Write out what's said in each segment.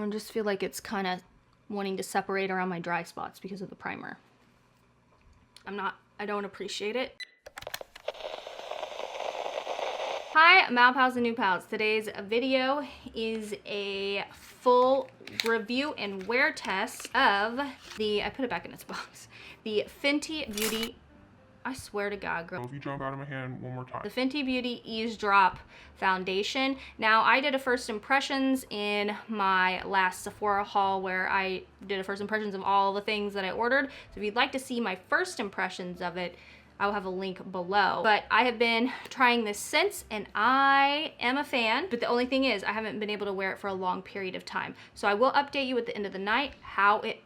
I just feel like it's kind of wanting to separate around my dry spots because of the primer. I don't appreciate it. Hi, MalPals and NewPals. Today's video is a full review and wear test of I put it back in its box, the Fenty Beauty, I swear to God, girl. If you jump out of my hand one more time. The Fenty Beauty Ease Drop Foundation. Now, I did a first impressions in my last Sephora haul where I did a first impressions of all the things that I ordered. So if you'd like to see my first impressions of it, I'll have a link below. But I have been trying this since, and I am a fan. But the only thing is, I haven't been able to wear it for a long period of time. So I will update you at the end of the night how it...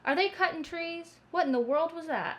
Are they cutting trees? What in the world was that?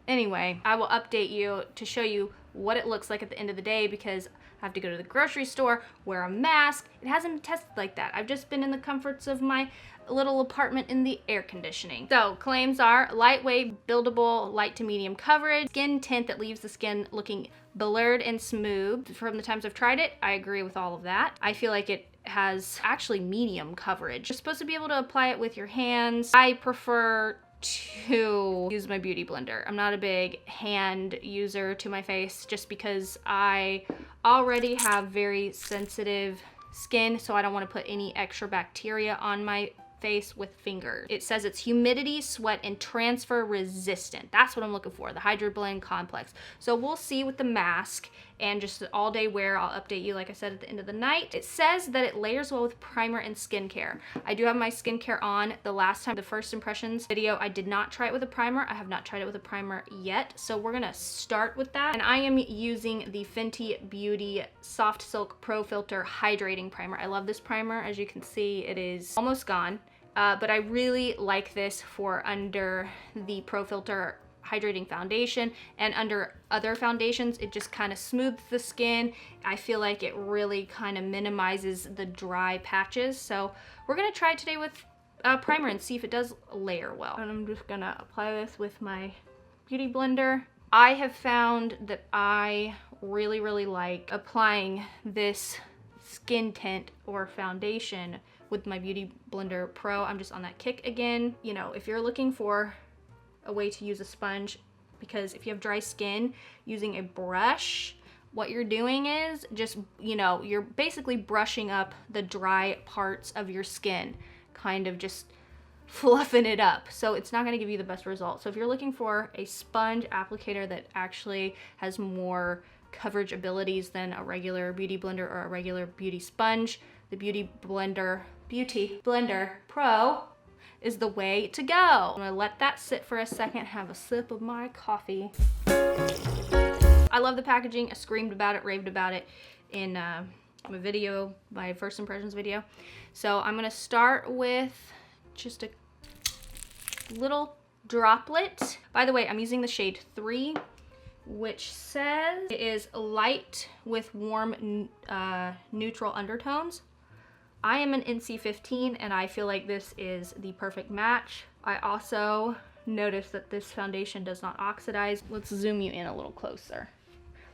Anyway, I will update you to show you what it looks like at the end of the day because I have to go to the grocery store, wear a mask. It hasn't been tested like that. I've just been in the comforts of my little apartment in the air conditioning. So claims are lightweight, buildable, light to medium coverage, skin tint that leaves the skin looking blurred and smooth. From the times I've tried it, I agree with all of that. I feel like it has actually medium coverage. You're supposed to be able to apply it with your hands. I prefer to use my beauty blender. I'm not a big hand user to my face just because I already have very sensitive skin, so I don't want to put any extra bacteria on my face with fingers. It says it's humidity, sweat, and transfer resistant. That's what I'm looking for, the Hydro Blend Complex. So we'll see with the mask and just all day wear. I'll update you, like I said, at the end of the night. It says that it layers well with primer and skincare. I do have my skincare on. The last time, the first impressions video, I did not try it with a primer. I have not tried it with a primer yet. So we're gonna start with that. And I am using the Fenty Beauty Soft Silk Pro Filter Hydrating Primer. I love this primer. As you can see, it is almost gone. But I really like this for under the Pro Filter Hydrating Foundation, and under other foundations, it just kind of smooths the skin. I feel like it really kind of minimizes the dry patches. So we're gonna try it today with primer and see if it does layer well. And I'm just gonna apply this with my beauty blender. I have found that I really like applying this skin tint or foundation with my Beauty Blender Pro. I'm just on that kick again. You know, if you're looking for a way to use a sponge, because if you have dry skin, using a brush, what you're doing is just, you know, you're basically brushing up the dry parts of your skin, kind of just fluffing it up. So it's not gonna give you the best result. So if you're looking for a sponge applicator that actually has more coverage abilities than a regular beauty blender or a regular beauty sponge, the Beauty Blender Pro is the way to go. I'm gonna let that sit for a second, have a sip of my coffee. I love the packaging. I screamed about it, raved about it in my video, my first impressions video. So I'm gonna start with just a little droplet. By the way, I'm using the shade 3, which says it is light with warm neutral undertones. I am an NC15 and I feel like this is the perfect match. I also noticed that this foundation does not oxidize. Let's zoom you in a little closer.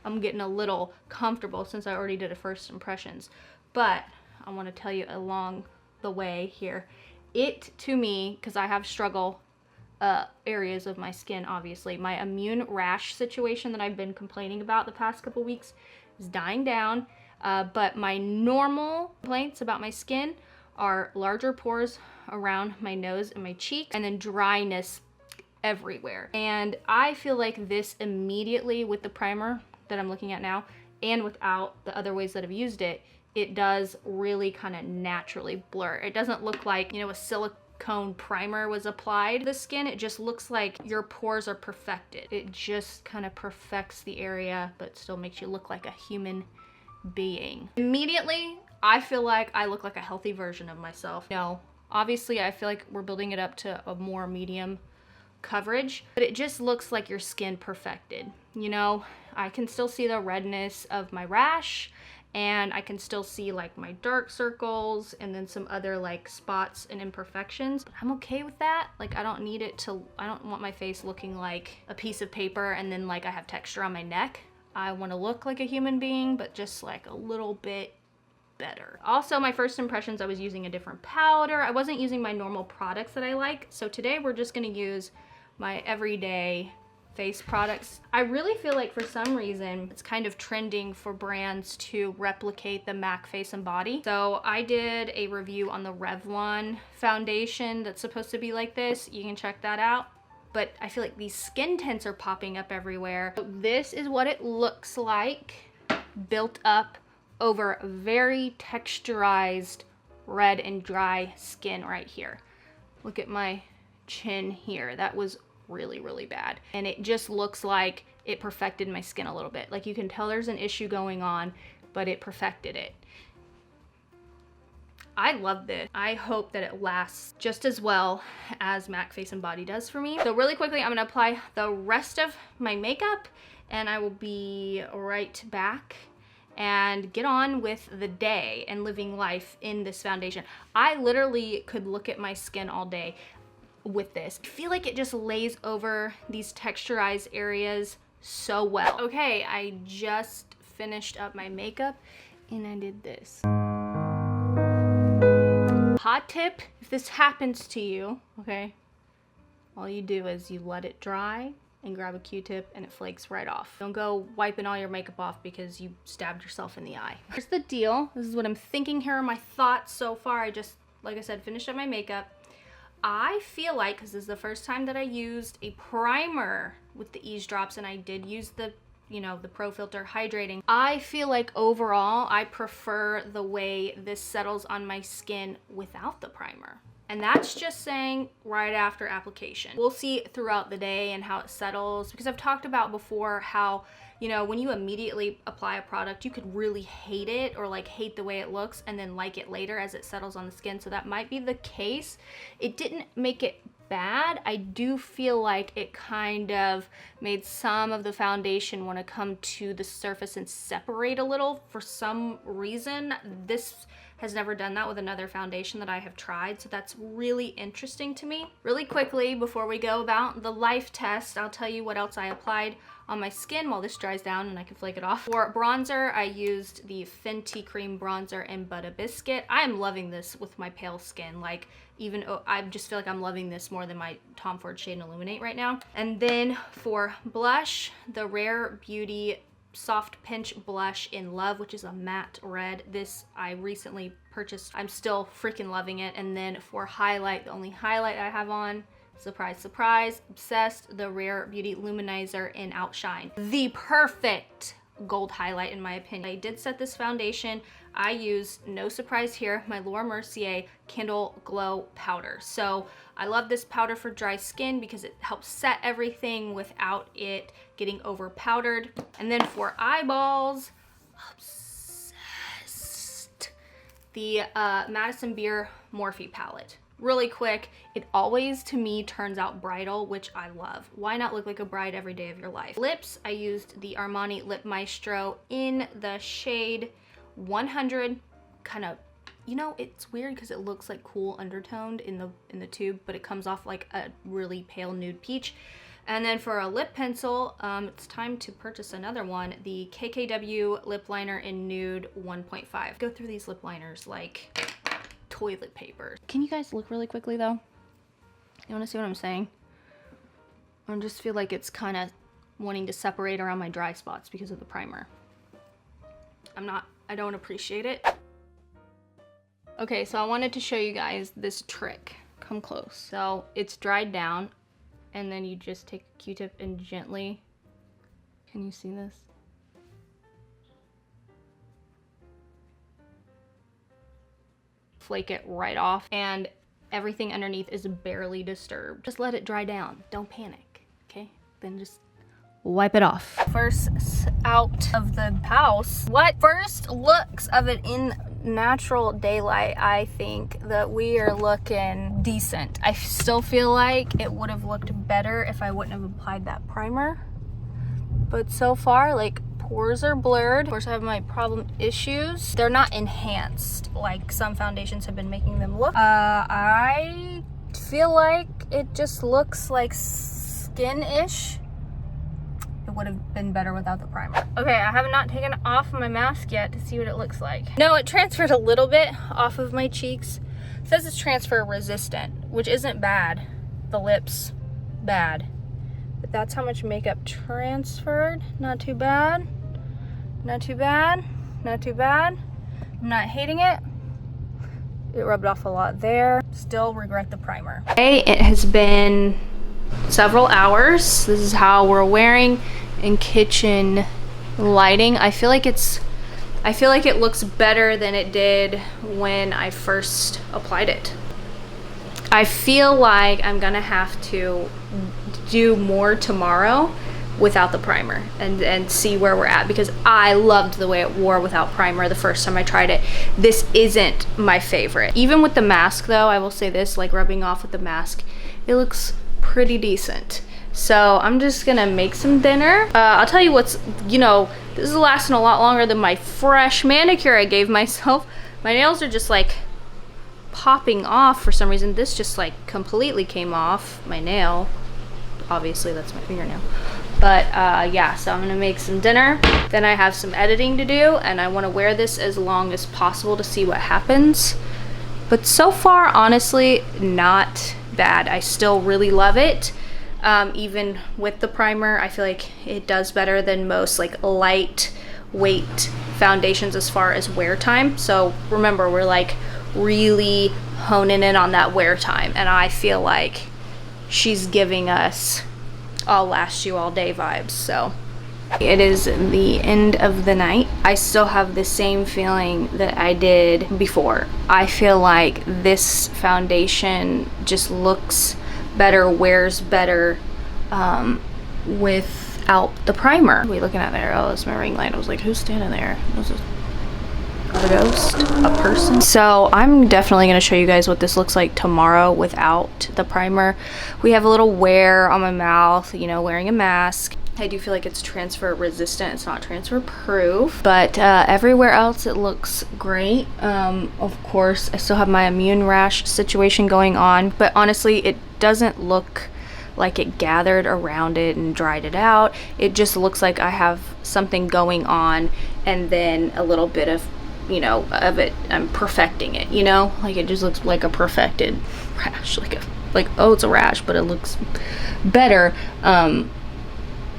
I'm getting a little comfortable since I already did a first impressions, but I want to tell you along the way here, it to me, because I have struggle areas of my skin, obviously. My immune rash situation that I've been complaining about the past couple weeks is dying down. But my normal complaints about my skin are larger pores around my nose and my cheeks, and then dryness everywhere. And I feel like this immediately with the primer that I'm looking at now, and without the other ways that I've used it, it does really kind of naturally blur. It doesn't look like, you know, a silicone primer was applied to the skin. It just looks like your pores are perfected. It just kind of perfects the area, but still makes you look like a human being. Immediately, I feel like I look like a healthy version of myself. No, obviously I feel like we're building it up to a more medium coverage, but it just looks like your skin perfected. You know, I can still see the redness of my rash, and I can still see like my dark circles and then some other like spots and imperfections. But I'm okay with that. Like I don't want my face looking like a piece of paper and then like I have texture on my neck. I want to look like a human being, but just like a little bit better. Also, my first impressions, I was using a different powder. I wasn't using my normal products that I like. So today we're just gonna use my everyday face products. I really feel like for some reason it's kind of trending for brands to replicate the MAC Face and Body. So I did a review on the Revlon foundation that's supposed to be like this. You can check that out. But I feel like these skin tints are popping up everywhere. So this is what it looks like, built up over very texturized red and dry skin right here. Look at my chin here. That was really, really bad. And it just looks like it perfected my skin a little bit. Like you can tell there's an issue going on, but it perfected it. I love this. I hope that it lasts just as well as MAC Face and Body does for me. So really quickly, I'm gonna apply the rest of my makeup and I will be right back and get on with the day and living life in this foundation. I literally could look at my skin all day with this. I feel like it just lays over these texturized areas so well. Okay, I just finished up my makeup and I did this. Hot tip, if this happens to you, okay, all you do is you let it dry and grab a Q-tip and it flakes right off. Don't go wiping all your makeup off because you stabbed yourself in the eye. Here's the deal. This is what I'm thinking. Here are my thoughts so far. I just, like I said, finished up my makeup. I feel like, because this is the first time that I used a primer with the Ease drops, and I did use the, you know, the Pro Filter hydrating. I feel like overall, I prefer the way this settles on my skin without the primer. And that's just saying right after application. We'll see throughout the day and how it settles, because I've talked about before how, you know, when you immediately apply a product, you could really hate it or like hate the way it looks and then like it later as it settles on the skin. So that might be the case. It didn't make it bad. I do feel like it kind of made some of the foundation want to come to the surface and separate a little for some reason. This has never done that with another foundation that I have tried, so that's really interesting to me. Really quickly, before we go about the life test, I'll tell you what else I applied on my skin while this dries down and I can flake it off. For bronzer, I used the Fenty Cream Bronzer in Butter Biscuit. I am loving this with my pale skin. Like, even I just feel like I'm loving this more than my Tom Ford Shade Illuminate right now. And then for blush, the Rare Beauty Soft Pinch Blush in Love, which is a matte red. This I recently purchased. I'm still freaking loving it. And then for highlight, the only highlight I have on, surprise, surprise, obsessed, the Rare Beauty Luminizer in Outshine. The perfect gold highlight in my opinion. I did set this foundation. I used, no surprise here, my Laura Mercier Candle Glow Powder. So I love this powder for dry skin because it helps set everything without it getting over powdered. And then for eyeballs, obsessed, the Madison Beer Morphe palette. Really quick, it always to me turns out bridal, which I love. Why not look like a bride every day of your life? Lips, I used the Armani Lip Maestro in the shade 100, kind of, you know, it's weird because it looks like cool undertoned in the tube, but it comes off like a really pale nude peach. And then for a lip pencil, it's time to purchase another one, the KKW lip liner in nude 1.5. Go through these lip liners like toilet paper. Can you guys look really quickly though? You want to see what I'm saying? I just feel like it's kind of wanting to separate around my dry spots because of the primer. I don't appreciate it. Okay, so I wanted to show you guys this trick. Come close. So it's dried down and then you just take a Q-tip and gently, can you see this? Flake it right off and everything underneath is barely disturbed. Just let it dry down. Don't panic, okay? Then just wipe it off. First out of the house. What first looks of it in natural daylight, I think that we are looking decent. I still feel like it would have looked better if I wouldn't have applied that primer. But so far, like, pores are blurred. Of course, I have my problem issues. They're not enhanced like some foundations have been making them look. I feel like it just looks like skin-ish. It would have been better without the primer. Okay, I have not taken off my mask yet to see what it looks like. No, it transferred a little bit off of my cheeks. It says it's transfer resistant, which isn't bad. The lips, bad. But that's how much makeup transferred. Not too bad. Not too bad. Not too bad. I'm not hating it. It rubbed off a lot there. Still regret the primer. Okay, it has been several hours. This is how we're wearing in kitchen lighting. I feel like it looks better than it did when I first applied it. I feel like I'm gonna have to do more tomorrow without the primer and see where we're at, because I loved the way it wore without primer the first time I tried it. This isn't my favorite. Even with the mask though, I will say this, like rubbing off with the mask, it looks pretty decent. So I'm just gonna make some dinner. I'll tell you what's, you know, this is lasting a lot longer than my fresh manicure I gave myself. My nails are just like popping off for some reason. This just like completely came off my nail. Obviously that's my fingernail. But yeah, so I'm gonna make some dinner. Then I have some editing to do, and I wanna wear this as long as possible to see what happens. But so far, honestly, not bad. I still really love it. Even with the primer, I feel like it does better than most like lightweight foundations as far as wear time. So remember, we're like really honing in on that wear time, and I feel like she's giving us I'll last you all day vibes. So it is the end of the night. I still have the same feeling that I did before. I feel like this foundation just looks better, wears better without the primer. What are we looking at there? Oh, that's my ring light. I was like, who's standing there? Was it a ghost? A person? So I'm definitely going to show you guys what this looks like tomorrow without the primer. We have a little wear on my mouth, you know, wearing a mask. I do feel like it's transfer resistant. It's not transfer proof, but everywhere else it looks great. Of course, I still have my immune rash situation going on, but honestly, it doesn't look like it gathered around it and dried it out. It just looks like I have something going on, and then a little bit of, you know, of it, I'm perfecting it, you know, like it just looks like a perfected rash, like oh, it's a rash, but it looks better.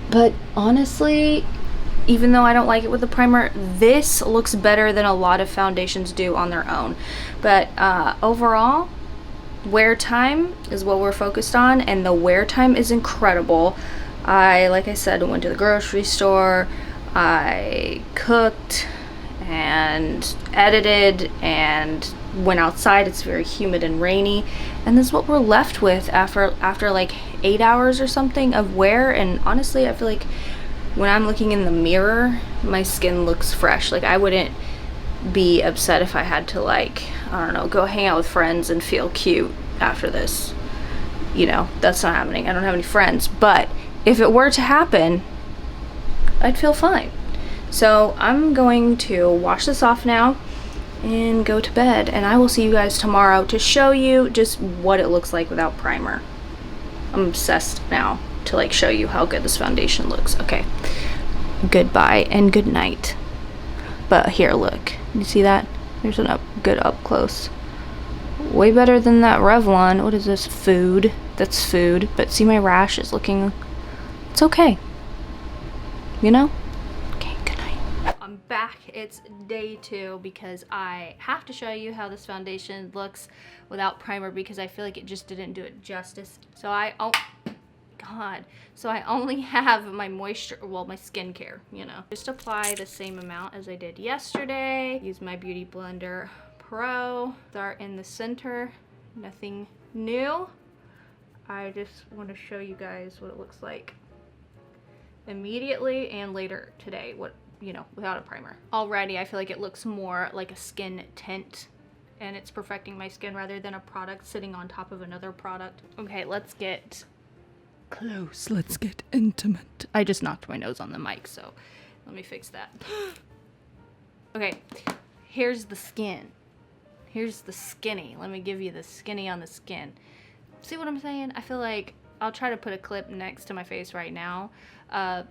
But honestly, even though I don't like it with the primer, this looks better than a lot of foundations do on their own. But overall, wear time is what we're focused on, and the wear time is incredible. Like I said, went to the grocery store, I cooked and edited and went outside. It's very humid and rainy, and this is what we're left with after like 8 hours or something of wear. And honestly, I feel like when I'm looking in the mirror, my skin looks fresh. Like I wouldn't be upset if I had to, like, I don't know, go hang out with friends and feel cute after this. You know, that's not happening. I don't have any friends, but if it were to happen, I'd feel fine. So I'm going to wash this off now and go to bed, and I will see you guys tomorrow to show you just what it looks like without primer. I'm obsessed now to like show you how good this foundation looks. Okay, goodbye and good night. But here, look, you see that? There's an good up close. Way better than that Revlon. What is this? Food. That's food. But see, my rash is looking, it's okay, you know. I'm back. It's day 2 because I have to show you how this foundation looks without primer, because I feel like it just didn't do it justice. So I only have my moisture, well, my skincare, you know. Just apply the same amount as I did yesterday. Use my Beauty Blender Pro. Start in the center. Nothing new. I just want to show you guys what it looks like immediately and later today, what, you know, without a primer. Already I feel like it looks more like a skin tint, and it's perfecting my skin rather than a product sitting on top of another product. Okay, let's get close. Let's get intimate. I just knocked my nose on the mic, so let me fix that. Okay, here's the skin. Here's the skinny. Let me give you the skinny on the skin. See what I'm saying? I feel like I'll try to put a clip next to my face right now of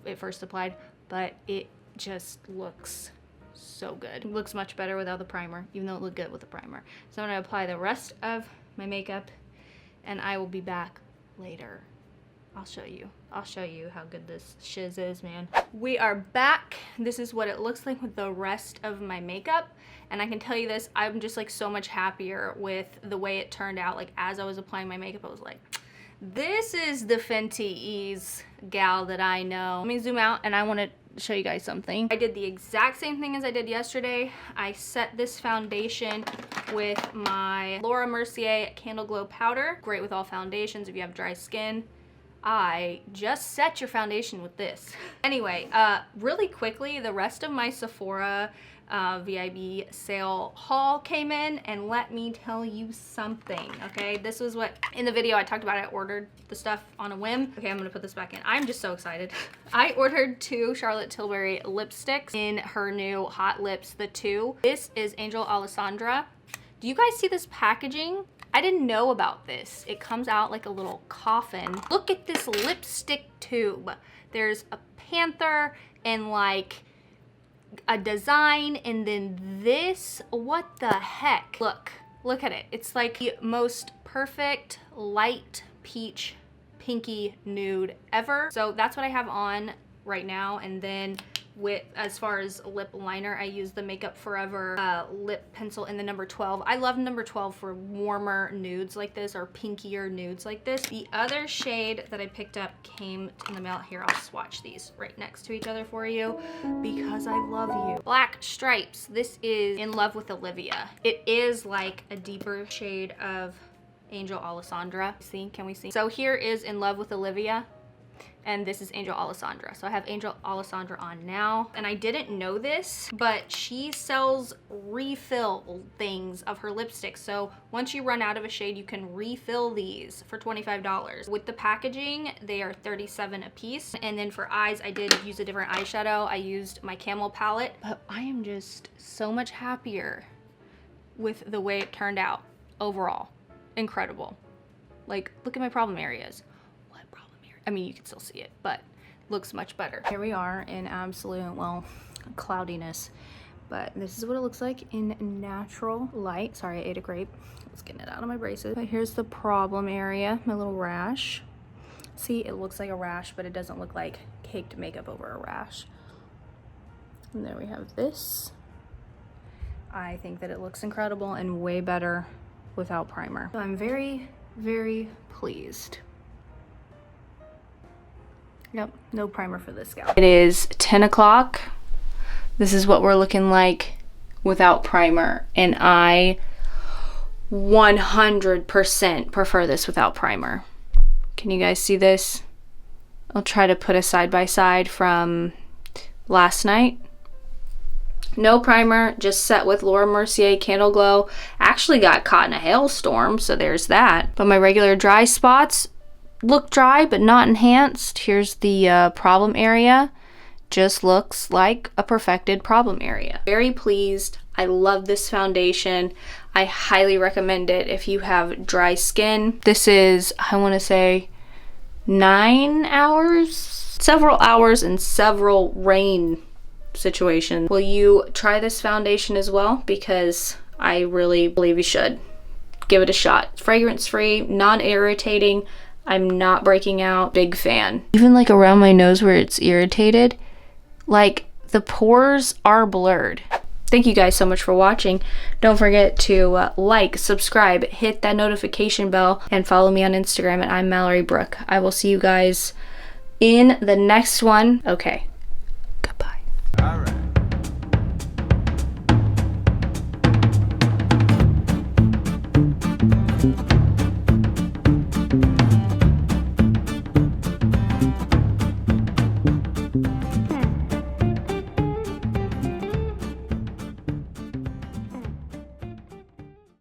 it first applied, but it just looks so good. It looks much better without the primer, even though it looked good with the primer. So I'm gonna apply the rest of my makeup and I will be back later. I'll show you how good this shiz is, man. We are back. This is what it looks like with the rest of my makeup. And I can tell you this, I'm just like so much happier with the way it turned out. Like as I was applying my makeup, I was like, this is the Fenty Eaze gal that I know. Let me zoom out and I want to show you guys something. I did the exact same thing as I did yesterday. I set this foundation with my Laura Mercier Candle Glow powder. Great with all foundations if you have dry skin. I just set your foundation with this. Anyway, really quickly, the rest of my Sephora VIB sale haul came in, and let me tell you something, okay? This was what, in the video I talked about, I ordered the stuff on a whim. Okay, I'm gonna put this back in. I'm just so excited. I ordered 2 Charlotte Tilbury lipsticks in her new Hot Lips, the 2. This is Angel Alessandra. Do you guys see this packaging? I didn't know about this. It comes out like a little coffin. Look at this lipstick tube. There's a panther and like a design, and then this, what the heck? Look at it. It's like the most perfect light peach pinky nude ever. So that's what I have on right now. And then with, as far as lip liner, I use the Makeup Forever lip pencil in the number 12. I love number 12 for warmer nudes like this, or pinkier nudes like this. The other shade that I picked up came in the mail. Here, I'll swatch these right next to each other for you because I love you. Black Stripes. This is In Love with Olivia. It is like a deeper shade of Angel Alessandra. See, can we see? So here is In Love with Olivia. And this is Angel Alessandra. So I have Angel Alessandra on now. And I didn't know this, but she sells refill things of her lipsticks. So once you run out of a shade, you can refill these for $25. With the packaging, they are $37 a piece. And then for eyes, I did use a different eyeshadow. I used my Camel palette. But I am just so much happier with the way it turned out overall. Incredible. Like, look at my problem areas. I mean, you can still see it, but looks much better. Here we are in absolute, well, cloudiness, but this is what it looks like in natural light. Sorry, I ate a grape. Let's get it out of my braces. But here's the problem area, my little rash. See, it looks like a rash, but it doesn't look like caked makeup over a rash. And there we have this. I think that it looks incredible and way better without primer. So I'm very, very pleased. Yep, no primer for this gal. It is 10 o'clock. This is what we're looking like without primer. And I 100% prefer this without primer. Can you guys see this? I'll try to put a side by side from last night. No primer, just set with Laura Mercier Candle Glow. Actually got caught in a hailstorm, so there's that. But my regular dry spots look dry but not enhanced. Here's the problem area. Just looks like a perfected problem area. Very pleased. I love this foundation. I highly recommend it if you have dry skin. This is, I want to say, 9 hours, several hours and several rain situations. Will you try this foundation as well? Because I really believe you should. Give it a shot. Fragrance free, non-irritating. I'm not breaking out. Big fan. Even like around my nose where it's irritated, like the pores are blurred. Thank you guys so much for watching. Don't forget to like, subscribe, hit that notification bell, and follow me on Instagram at I'm Mallory Brooke. I will see you guys in the next one. Okay.